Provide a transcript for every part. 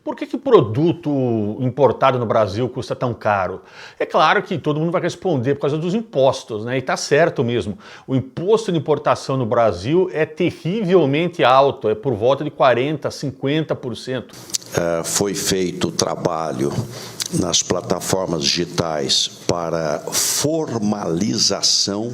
Por que produto importado no Brasil custa tão caro? É claro que todo mundo vai responder por causa dos impostos, né? E tá certo mesmo. O imposto de importação no Brasil é terrivelmente alto, é por volta de 40%, 50%. Foi feito o trabalho nas plataformas digitais para formalização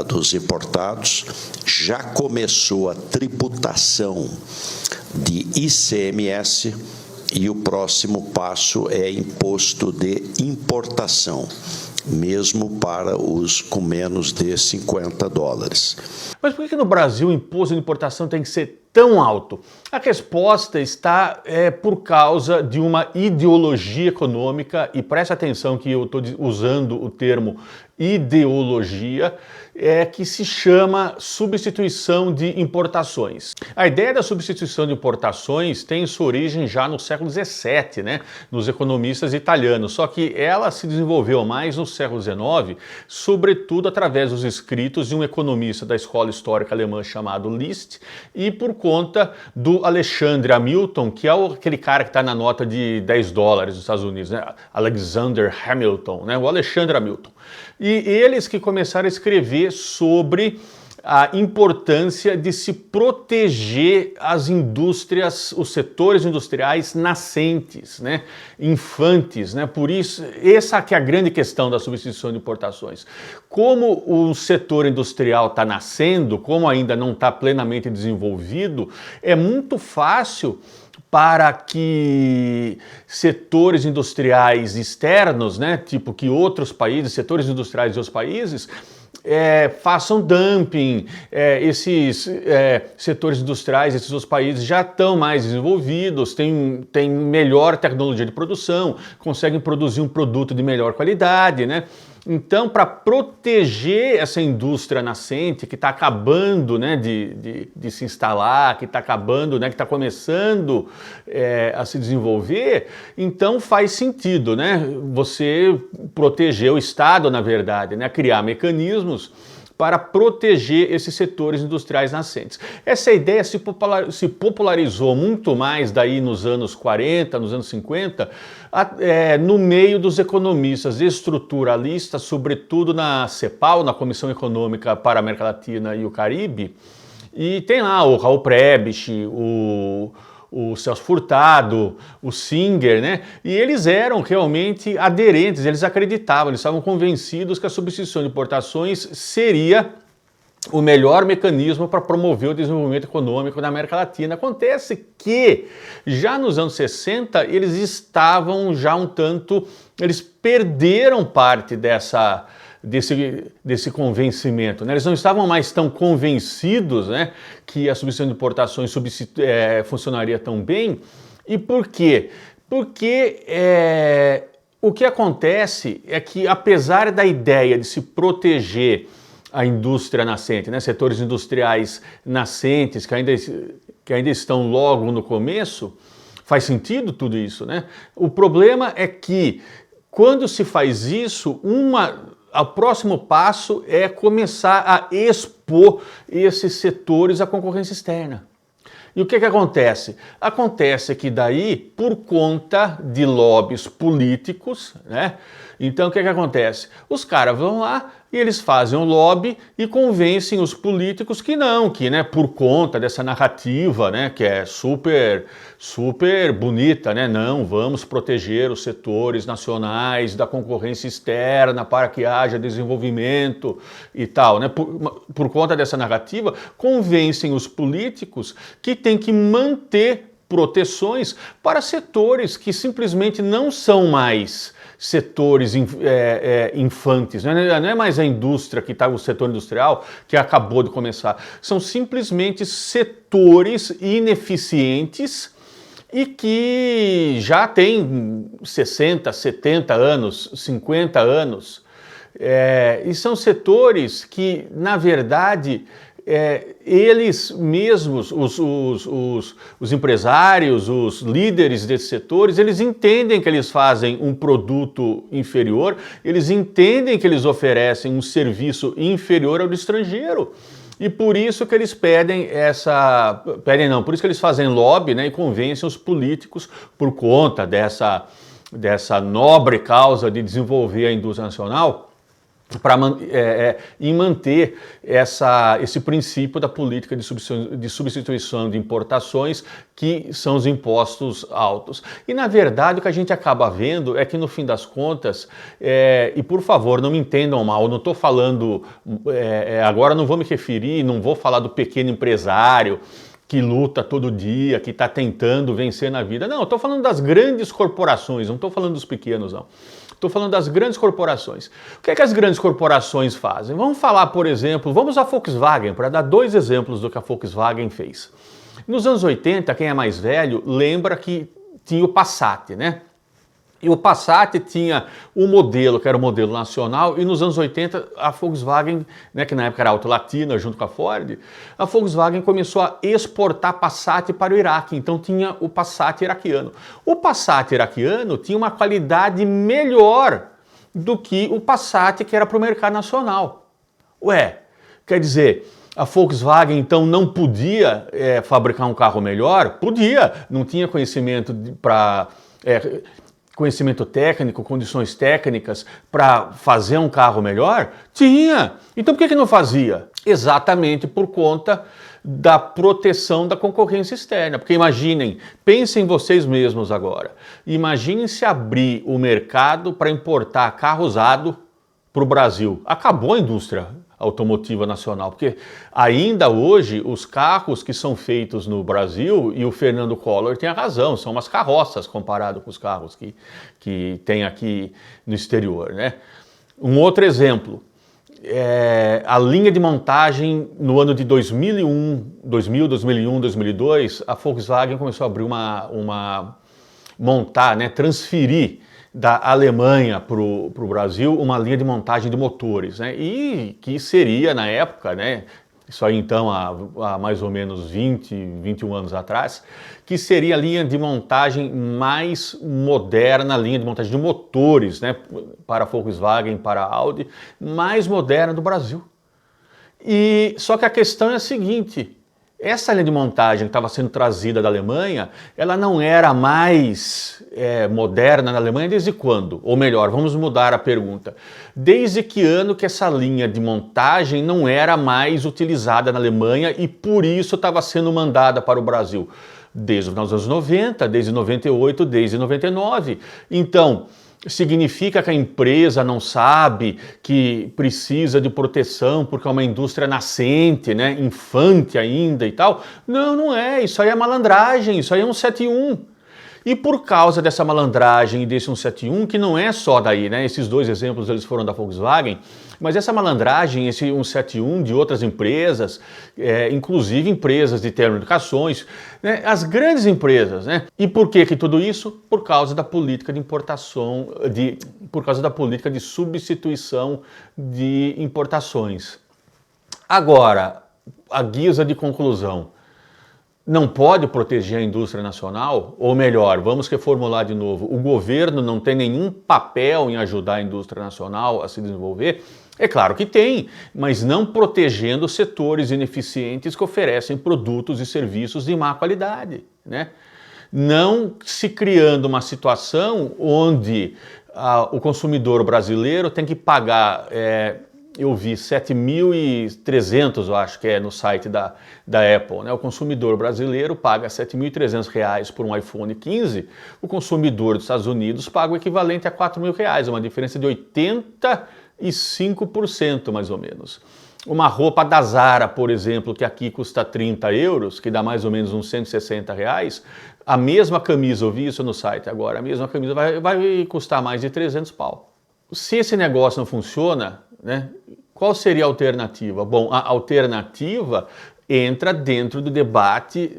dos importados, já começou a tributação de ICMS e o próximo passo é imposto de importação, mesmo para os com menos de $50. Mas por que no Brasil o imposto de importação tem que ser tão alto? A resposta está por causa de uma ideologia econômica, e preste atenção que eu estou usando o termo ideologia, que se chama substituição de importações. A ideia da substituição de importações tem sua origem já no século XVII, né, nos economistas italianos, só que ela se desenvolveu mais no século XIX, sobretudo através dos escritos de um economista da escola histórica alemã chamado List, e por conta do Alexander Hamilton, que é aquele cara que está na nota de $10 dos Estados Unidos, né? Alexander Hamilton, né? O Alexander Hamilton. E eles que começaram a escrever sobre a importância de se proteger as indústrias, os setores industriais nascentes, né, infantes, né? Por isso, essa que é a grande questão da substituição de importações. Como o setor industrial está nascendo, como ainda não está plenamente desenvolvido, é muito fácil para que setores industriais externos, né, tipo que outros países, setores industriais de outros países, façam dumping. Esses setores industriais, esses outros países já estão mais desenvolvidos, têm melhor tecnologia de produção, conseguem produzir um produto de melhor qualidade, né? Então, para proteger essa indústria nascente que está acabando, né, de se instalar, que está acabando, né, que está começando a se desenvolver, então faz sentido, né, você proteger o Estado, na verdade, né, criar mecanismos para proteger esses setores industriais nascentes. Essa ideia se popularizou muito mais daí nos anos 40, nos anos 50, no meio dos economistas estruturalistas, sobretudo na CEPAL, na Comissão Econômica para a América Latina e o Caribe, e tem lá o Raul Prebisch, o Celso Furtado, o Singer, né? E eles eram realmente aderentes, eles acreditavam, eles estavam convencidos que a substituição de importações seria o melhor mecanismo para promover o desenvolvimento econômico na América Latina. Acontece que já nos anos 60 eles estavam já eles perderam parte desse convencimento, né? Eles não estavam mais tão convencidos, né, que a substituição de importações funcionaria tão bem. E por quê? Porque o que acontece é que, apesar da ideia de se proteger a indústria nascente, né, setores industriais nascentes que ainda estão logo no começo, faz sentido tudo isso, né? O problema é que, quando se faz isso, o próximo passo é começar a expor esses setores à concorrência externa. E o que acontece? Acontece que daí, por conta de lobbies políticos, né? Então o que acontece? Os caras vão lá e eles fazem um lobby e convencem os políticos que não, que, né, por conta dessa narrativa, né, que é super bonita, né, não, vamos proteger os setores nacionais da concorrência externa para que haja desenvolvimento e tal, né, por conta dessa narrativa, convencem os políticos que tem que manter proteções para setores que simplesmente não são mais setores infantes, não é mais a indústria que está, o setor industrial que acabou de começar, são simplesmente setores ineficientes e que já têm 60, 70 anos, 50 anos, e são setores que, na verdade, eles mesmos, os empresários, os líderes desses setores, eles entendem que eles fazem um produto inferior, eles entendem que eles oferecem um serviço inferior ao do estrangeiro. E por isso que eles por isso que eles fazem lobby, né, e convencem os políticos por conta dessa nobre causa de desenvolver a indústria nacional, em manter esse princípio da política de substituição de importações, que são os impostos altos. E, na verdade, o que a gente acaba vendo é que, no fim das contas, e por favor, não me entendam mal, não estou falando, agora não vou me referir, não vou falar do pequeno empresário que luta todo dia, que está tentando vencer na vida. Não, estou falando das grandes corporações, não estou falando dos pequenos, não. Estou falando das grandes corporações. O que é que as grandes corporações fazem? Vamos falar, por exemplo, vamos à Volkswagen, para dar 2 exemplos do que a Volkswagen fez. Nos anos 80, quem é mais velho lembra que tinha o Passat, né? E o Passat tinha um modelo, que era o modelo nacional, e nos anos 80 a Volkswagen, né, que na época era Auto Latina junto com a Ford, a Volkswagen começou a exportar Passat para o Iraque, então tinha o Passat iraquiano. O Passat iraquiano tinha uma qualidade melhor do que o Passat que era para o mercado nacional. Ué, quer dizer, a Volkswagen então não podia fabricar um carro melhor? Podia, não tinha conhecimento para... conhecimento técnico, condições técnicas para fazer um carro melhor? Tinha! Então por que não fazia? Exatamente por conta da proteção da concorrência externa. Porque imaginem, pensem vocês mesmos agora, imaginem se abrir o mercado para importar carro usado para o Brasil. Acabou a indústria automotiva nacional, porque ainda hoje os carros que são feitos no Brasil, e o Fernando Collor tem a razão, são umas carroças comparado com os carros que tem aqui no exterior, né? Um outro exemplo, a linha de montagem no ano de 2001, 2002, a Volkswagen começou a abrir montar, né, transferir da Alemanha para o Brasil uma linha de montagem de motores, né? E que seria, na época, né, isso aí então há mais ou menos 21 anos atrás, que seria a linha de montagem mais moderna, a linha de montagem de motores, né, para a Volkswagen, para a Audi, mais moderna do Brasil. E só que a questão é a seguinte: essa linha de montagem que estava sendo trazida da Alemanha, ela não era mais moderna na Alemanha desde quando? Ou melhor, vamos mudar a pergunta. Desde que ano que essa linha de montagem não era mais utilizada na Alemanha e por isso estava sendo mandada para o Brasil? Desde os anos 90, desde 98, desde 99. Então, significa que a empresa não sabe que precisa de proteção porque é uma indústria nascente, né, infante ainda e tal? Não, não é. Isso aí é malandragem, isso aí é 171. E por causa dessa malandragem e desse 171, que não é só daí, né? Esses 2 exemplos eles foram da Volkswagen, mas essa malandragem, esse 171 de outras empresas, inclusive empresas de telecomunicações, né? As grandes empresas, né? E por que tudo isso? Por causa da política de importação, por causa da política de substituição de importações. Agora, a guisa de conclusão, não pode proteger a indústria nacional? Ou melhor, vamos reformular de novo, o governo não tem nenhum papel em ajudar a indústria nacional a se desenvolver? É claro que tem, mas não protegendo setores ineficientes que oferecem produtos e serviços de má qualidade, né? Não se criando uma situação onde o consumidor brasileiro tem que pagar... eu vi 7.300, eu acho que é no site da Apple, né? O consumidor brasileiro paga R$ 7.300 por um iPhone 15, o consumidor dos Estados Unidos paga o equivalente a R$ 4.000, uma diferença de 85% mais ou menos. Uma roupa da Zara, por exemplo, que aqui custa 30 euros, que dá mais ou menos uns 160 reais, a mesma camisa, eu vi isso no site agora, a mesma camisa vai custar mais de 300 pau. Se esse negócio não funciona, né, qual seria a alternativa? Bom, a alternativa entra dentro do debate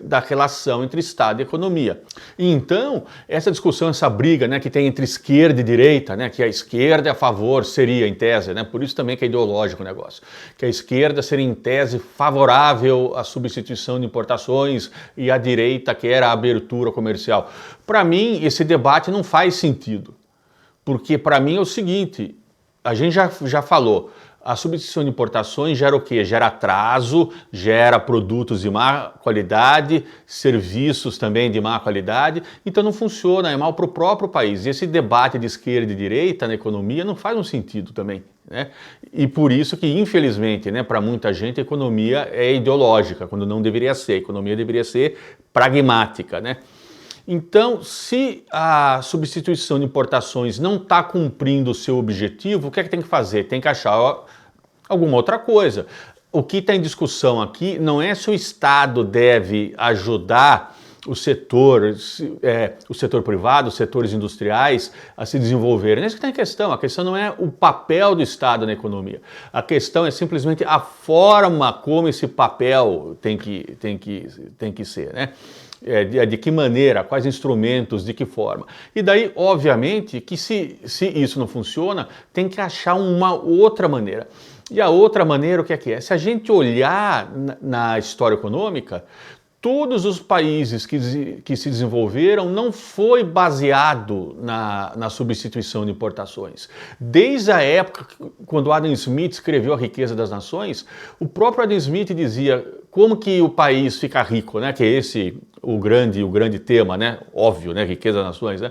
da relação entre Estado e economia. E então, essa discussão, essa briga, né, que tem entre esquerda e direita, né, que a esquerda é a favor, seria em tese, né, por isso também que é ideológico o negócio, que a esquerda seria em tese favorável à substituição de importações e a direita quer a abertura comercial. Para mim, esse debate não faz sentido, porque para mim é o seguinte: a gente já falou, a substituição de importações gera o quê? Gera atraso, gera produtos de má qualidade, serviços também de má qualidade, então não funciona, é mal para o próprio país. E esse debate de esquerda e direita na economia não faz um sentido também, né? E por isso que, infelizmente, né, para muita gente a economia é ideológica, quando não deveria ser, a economia deveria ser pragmática, né? Então, se a substituição de importações não está cumprindo o seu objetivo, o que é que tem que fazer? Tem que achar alguma outra coisa. O que está em discussão aqui não é se o Estado deve ajudar o setor privado, os setores industriais a se desenvolverem. É isso que está em questão. A questão não é o papel do Estado na economia. A questão é simplesmente a forma como esse papel tem que ser, né? De que maneira, quais instrumentos, de que forma. E daí, obviamente, que se isso não funciona, tem que achar uma outra maneira. E a outra maneira, o que é que é? Se a gente olhar na história econômica, todos os países que se desenvolveram não foi baseado na substituição de importações. Desde a época quando Adam Smith escreveu A Riqueza das Nações, o próprio Adam Smith dizia como que o país fica rico, né? Que é esse o grande tema, né? Óbvio, né? Riqueza das Nações, né?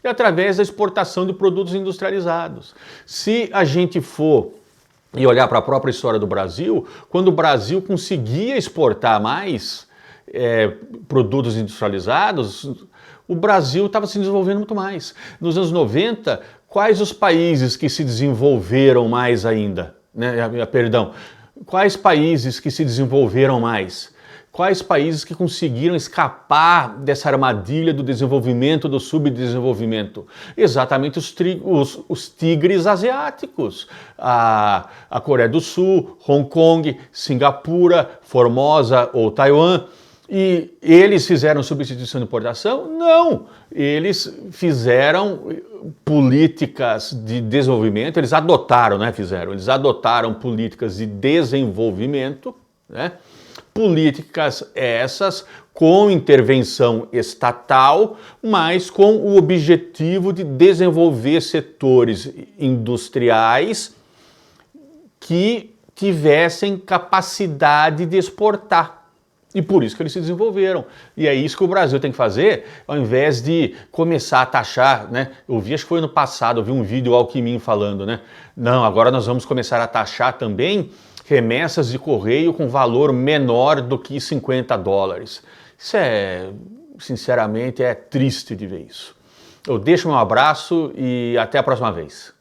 É através da exportação de produtos industrializados. Se a gente for e olhar para a própria história do Brasil, quando o Brasil conseguia exportar mais produtos industrializados, o Brasil estava se desenvolvendo muito mais. Nos anos 90, quais os países que se desenvolveram mais ainda? Perdão, quais países que se desenvolveram mais? Quais países que conseguiram escapar dessa armadilha do desenvolvimento, do subdesenvolvimento? Exatamente os tigres asiáticos. A Coreia do Sul, Hong Kong, Singapura, Formosa ou Taiwan. E eles fizeram substituição de importação? Não! Eles fizeram políticas de desenvolvimento, eles adotaram, eles adotaram políticas de desenvolvimento, né? Políticas essas com intervenção estatal, mas com o objetivo de desenvolver setores industriais que tivessem capacidade de exportar. E por isso que eles se desenvolveram. E é isso que o Brasil tem que fazer, ao invés de começar a taxar, né? Eu vi, acho que foi ano passado, eu vi um vídeo Alckmin falando, né? Não, agora nós vamos começar a taxar também remessas de correio com valor menor do que $50. Isso sinceramente, é triste de ver isso. Eu deixo meu abraço e até a próxima vez.